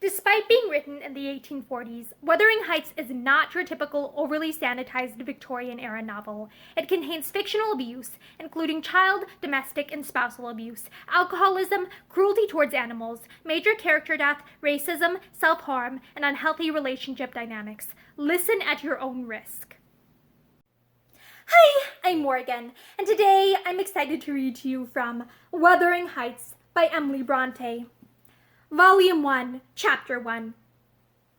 Despite being written in the 1840s, Wuthering Heights is not your typical overly sanitized Victorian-era novel. It contains fictional abuse, including child, domestic, and spousal abuse, alcoholism, cruelty towards animals, major character death, racism, self-harm, and unhealthy relationship dynamics. Listen at your own risk. Hi, I'm Morgan, and today I'm excited to read to you from Wuthering Heights by Emily Brontë. Volume 1, Chapter 1.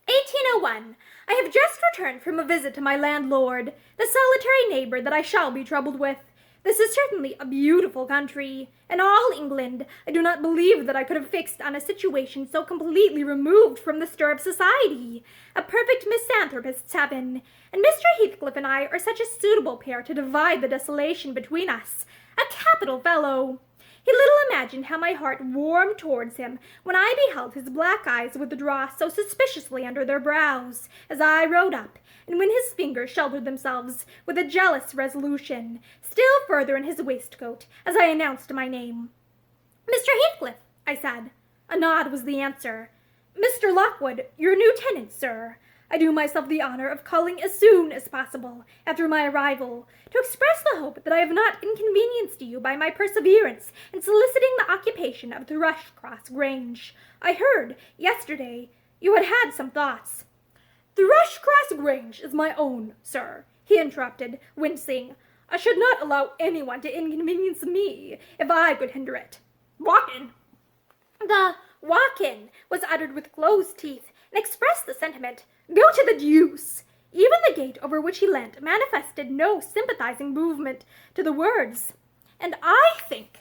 1801. I have just returned from a visit to my landlord, the solitary neighbor that I shall be troubled with. This is certainly a beautiful country. In all England, I do not believe that I could have fixed on a situation so completely removed from the stir of society. A perfect misanthropist's heaven. And Mr. Heathcliff and I are such a suitable pair to divide the desolation between us. A capital fellow. He little imagined how my heart warmed towards him when I beheld his black eyes withdraw so suspiciously under their brows, as I rode up, and when his fingers sheltered themselves with a jealous resolution, still further in his waistcoat, as I announced my name. "Mr. Heathcliff," I said. A nod was the answer. "Mr. Lockwood, your new tenant, sir. I do myself the honor of calling as soon as possible, after my arrival, to express the hope that I have not inconvenienced you by my perseverance in soliciting the occupation of Thrushcross Grange. I heard, yesterday, you had had some thoughts." "Thrushcross Grange is my own, sir," he interrupted, wincing. "I should not allow anyone to inconvenience me, if I could hinder it. Walk in." The "walk in" was uttered with closed teeth, and expressed the sentiment, "Go to the deuce!" Even the gate over which he leant manifested no sympathizing movement to the words, and I think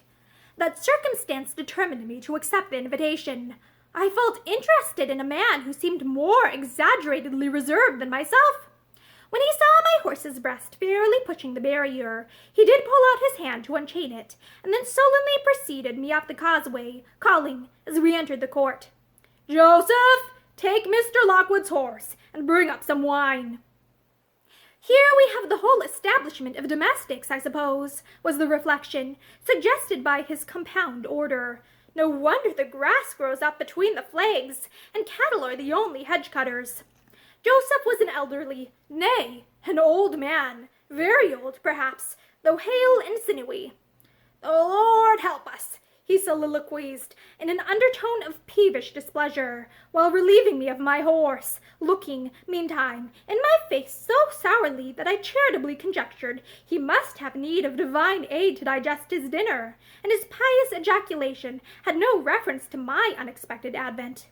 that circumstance determined me to accept the invitation. I felt interested in a man who seemed more exaggeratedly reserved than myself. When he saw my horse's breast fairly pushing the barrier, he did pull out his hand to unchain it, and then sullenly preceded me up the causeway, calling, as we entered the court, "Joseph, take Mr. Lockwood's horse, and bring up some wine." Here we have the whole establishment of domestics, I suppose, was the reflection, suggested by his compound order. No wonder the grass grows up between the flags, and cattle are the only hedge-cutters. Joseph was an elderly, nay, an old man, very old, perhaps, though hale and sinewy. "The Lord help us," he soliloquized, in an undertone of peevish displeasure, while relieving me of my horse, looking, meantime, in my face so sourly that I charitably conjectured he must have need of divine aid to digest his dinner, and his pious ejaculation had no reference to my unexpected advent.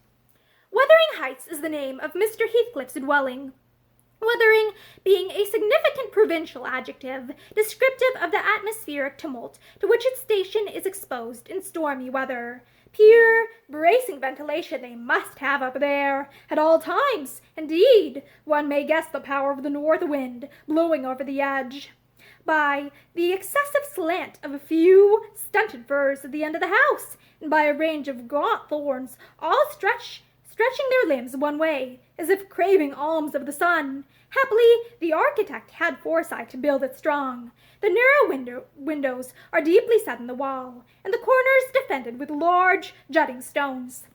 Wuthering Heights is the name of Mr. Heathcliff's dwelling. Wuthering being a significant provincial adjective, descriptive of the atmospheric tumult to which its station is exposed in stormy weather. Pure, bracing ventilation they must have up there, at all times. Indeed, one may guess the power of the north wind blowing over the edge by the excessive slant of a few stunted firs at the end of the house, and by a range of gaunt thorns, all stretching their limbs one way, as if craving alms of the sun. Happily, the architect had foresight to build it strong. The narrow windows are deeply set in the wall, and the corners defended with large, jutting stones.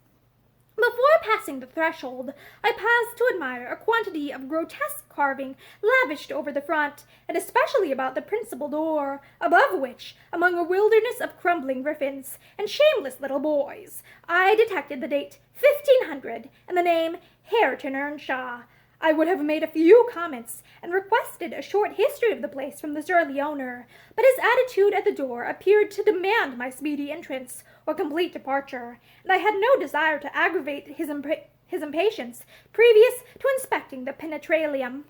Before passing the threshold, I paused to admire a quantity of grotesque carving lavished over the front, and especially about the principal door, above which, among a wilderness of crumbling griffins and shameless little boys, I detected the date 1500 and the name Hareton Earnshaw. I would have made a few comments and requested a short history of the place from the surly owner, but his attitude at the door appeared to demand my speedy entrance or complete departure, and I had no desire to aggravate his impatience previous to inspecting the penetralium.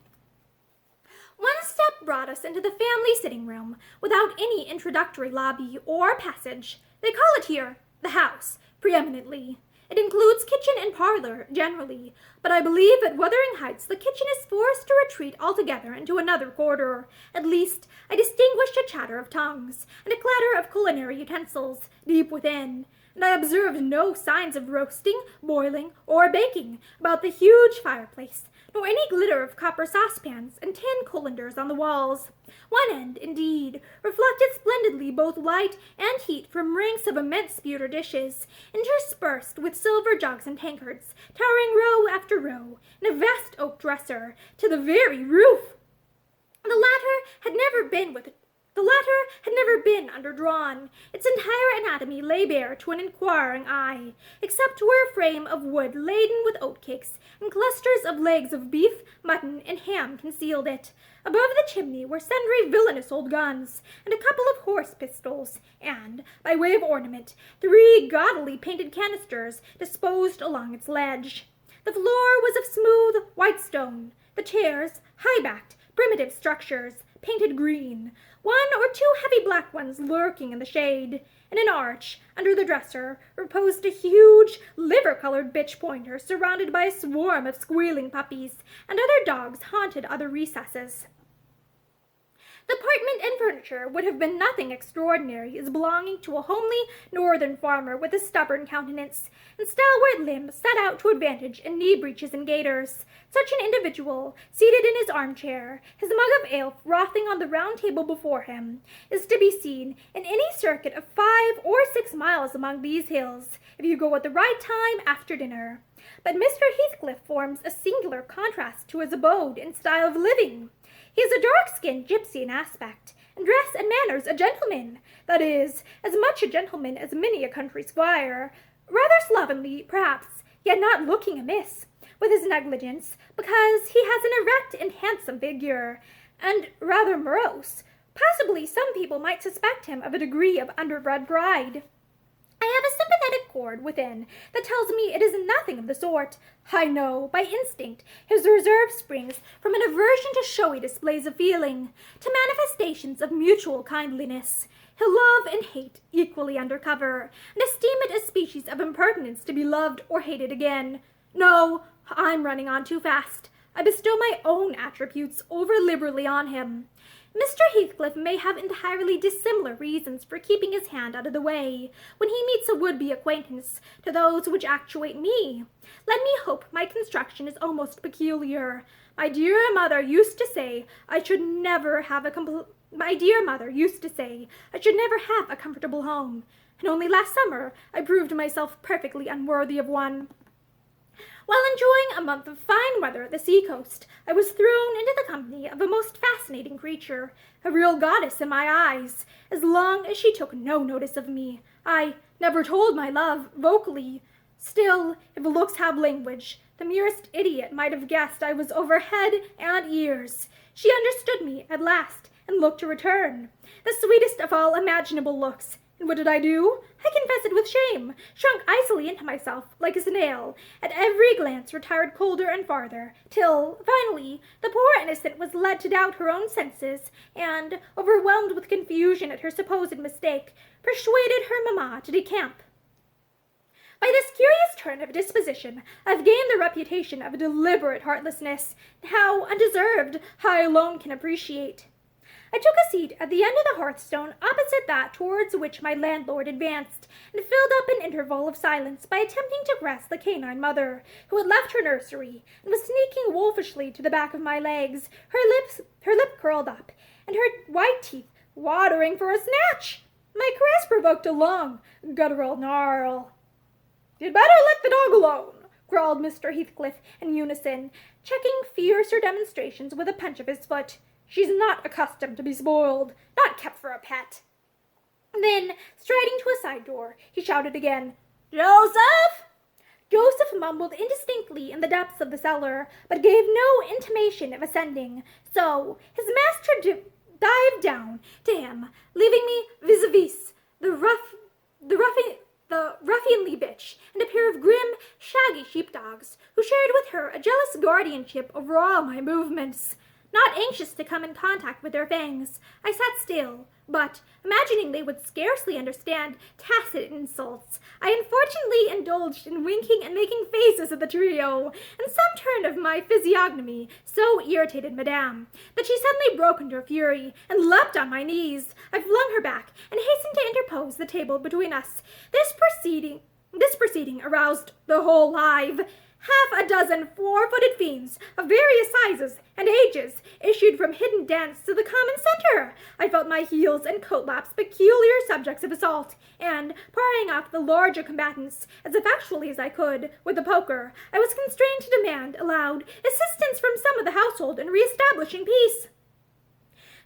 One step brought us into the family sitting room, without any introductory lobby or passage. They call it here the house, preeminently. It includes kitchen and parlor, generally, but I believe at Wuthering Heights the kitchen is forced to retreat altogether into another quarter. At least, I distinguished a chatter of tongues, and a clatter of culinary utensils, deep within, and I observed no signs of roasting, boiling, or baking about the huge fireplace, nor any glitter of copper saucepans and tin colanders on the walls. One end, indeed, reflected splendidly both light and heat from ranks of immense pewter dishes, interspersed with silver jugs and tankards, towering row after row, and a vast oak dresser, to the very roof. The latter had never been underdrawn. Its entire anatomy lay bare to an inquiring eye, except where a frame of wood laden with oatcakes and clusters of legs of beef, mutton, and ham concealed it. Above the chimney were sundry villainous old guns, and a couple of horse pistols, and, by way of ornament, 3 gaudily painted canisters disposed along its ledge. The floor was of smooth, white stone, the chairs, high-backed, primitive structures, painted green, 1 or 2 heavy black ones lurking in the shade. In an arch, under the dresser, reposed a huge, liver-colored bitch pointer surrounded by a swarm of squealing puppies, and other dogs haunted other recesses. The apartment and furniture would have been nothing extraordinary as belonging to a homely northern farmer with a stubborn countenance, and stalwart limbs set out to advantage in knee breeches and gaiters. Such an individual, seated in his armchair, his mug of ale frothing on the round table before him, is to be seen in any circuit of 5 or 6 miles among these hills, if you go at the right time after dinner. But Mr. Heathcliff forms a singular contrast to his abode and style of living. He is a dark-skinned gypsy in aspect, and dress and manners a gentleman, that is, as much a gentleman as many a country squire, rather slovenly, perhaps, yet not looking amiss, with his negligence, because he has an erect and handsome figure, and rather morose. Possibly some people might suspect him of a degree of underbred pride. I have a sympathetic chord within that tells me it is nothing of the sort. I know, by instinct, his reserve springs from an aversion to showy displays of feeling, to manifestations of mutual kindliness. He'll love and hate equally under cover, and esteem it a species of impertinence to be loved or hated again. No, I'm running on too fast. I bestow my own attributes over-liberally on him. Mr. Heathcliff may have entirely dissimilar reasons for keeping his hand out of the way when he meets a would-be acquaintance to those which actuate me. Let me hope my construction is almost peculiar. My dear mother used to say I should never have a comfortable home, and only last summer I proved myself perfectly unworthy of one. While enjoying a month of fine weather at the sea-coast, I was thrown into the company of a most fascinating creature, a real goddess in my eyes, as long as she took no notice of me. I never told my love vocally. Still, if looks have language, the merest idiot might have guessed I was over head and ears. She understood me at last, and looked to return. The sweetest of all imaginable looks. And what did I do? I confess it with shame, shrunk icily into myself like a snail, at every glance retired colder and farther, till, finally, the poor innocent was led to doubt her own senses, and, overwhelmed with confusion at her supposed mistake, persuaded her mamma to decamp. By this curious turn of disposition, I've gained the reputation of a deliberate heartlessness, how undeserved I alone can appreciate. I took a seat at the end of the hearthstone opposite that towards which my landlord advanced, and filled up an interval of silence by attempting to caress the canine mother, who had left her nursery, and was sneaking wolfishly to the back of my legs, her lip curled up, and her white teeth watering for a snatch. My caress provoked a long, guttural snarl. "You'd better let the dog alone," growled Mr. Heathcliff in unison, checking fiercer demonstrations with a punch of his foot. "She's not accustomed to be spoiled, not kept for a pet." Then, striding to a side door, he shouted again, "Joseph!" Joseph mumbled indistinctly in the depths of the cellar, but gave no intimation of ascending, so his master dived down to him, leaving me vis-a-vis the ruffianly bitch and a pair of grim, shaggy sheepdogs, who shared with her a jealous guardianship over all my movements. Not anxious to come in contact with their fangs, I sat still, but, imagining they would scarcely understand tacit insults, I unfortunately indulged in winking and making faces at the trio, and some turn of my physiognomy so irritated Madame that she suddenly broke into a fury and leapt on my knees. I flung her back and hastened to interpose the table between us. This proceeding aroused the whole hive. Half a dozen four-footed fiends of various sizes and ages issued from hidden dents to the common center. I felt my heels and coat laps peculiar subjects of assault, and, parrying off the larger combatants as effectually as I could with the poker, I was constrained to demand aloud assistance from some of the household in re-establishing peace.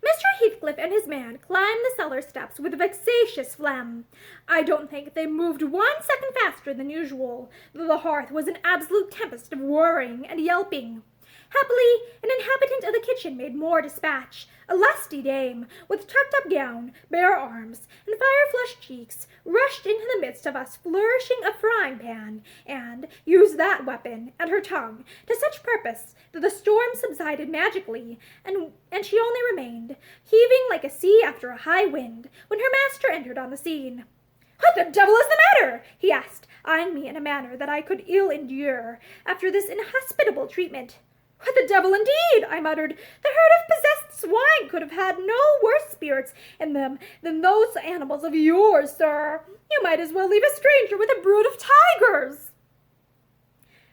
Mr. Heathcliff and his man climbed the cellar steps with vexatious phlegm. I don't think they moved 1 second faster than usual, though the hearth was an absolute tempest of whirring and yelping. Happily, an inhabitant of the kitchen made more dispatch. A lusty dame, with tucked-up gown, bare arms, and fire-flushed cheeks, rushed into the midst of us flourishing a frying-pan, and used that weapon and her tongue to such purpose that the storm subsided magically, and she only remained, heaving like a sea after a high wind, when her master entered on the scene. "What the devil is the matter?" he asked, eyeing me in a manner that I could ill endure after this inhospitable treatment. "What the devil, indeed!" I muttered. "The herd of possessed swine could have had no worse spirits in them than those animals of yours, sir. You might as well leave a stranger with a brood of tigers."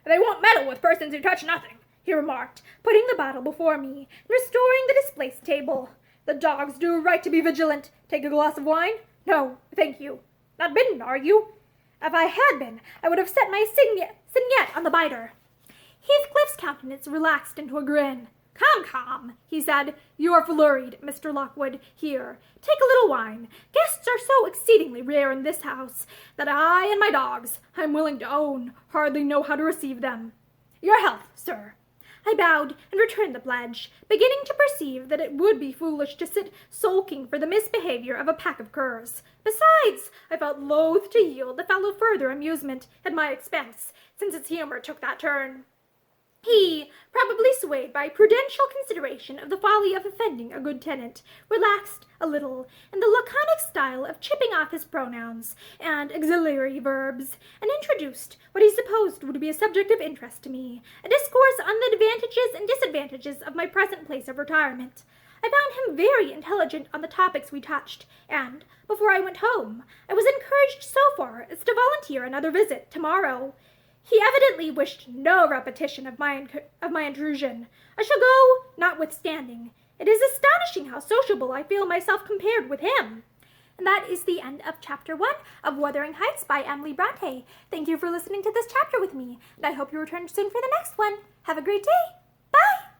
"They won't meddle with persons who touch nothing," he remarked, putting the bottle before me and restoring the displaced table. "The dogs do right to be vigilant. Take a glass of wine? No, thank you. Not bitten, are you? If I had been, I would have set my signet on the biter." Heathcliff's countenance relaxed into a grin. "Come," he said. "You are flurried, Mr. Lockwood. Here, take a little wine. Guests are so exceedingly rare in this house that I and my dogs, I'm willing to own, hardly know how to receive them. Your health, sir." I bowed and returned the pledge, beginning to perceive that it would be foolish to sit sulking for the misbehavior of a pack of curs. Besides, I felt loath to yield the fellow further amusement at my expense, since its humor took that turn. He, probably swayed by prudential consideration of the folly of offending a good tenant, relaxed a little in the laconic style of chipping off his pronouns and auxiliary verbs, and introduced what he supposed would be a subject of interest to me, a discourse on the advantages and disadvantages of my present place of retirement. I found him very intelligent on the topics we touched, and, before I went home, I was encouraged so far as to volunteer another visit tomorrow. He evidently wished no repetition of my intrusion. I shall go, notwithstanding. It is astonishing how sociable I feel myself compared with him. And that is the end of Chapter 1 of Wuthering Heights by Emily Brontë. Thank you for listening to this chapter with me, and I hope you return soon for the next one. Have a great day. Bye!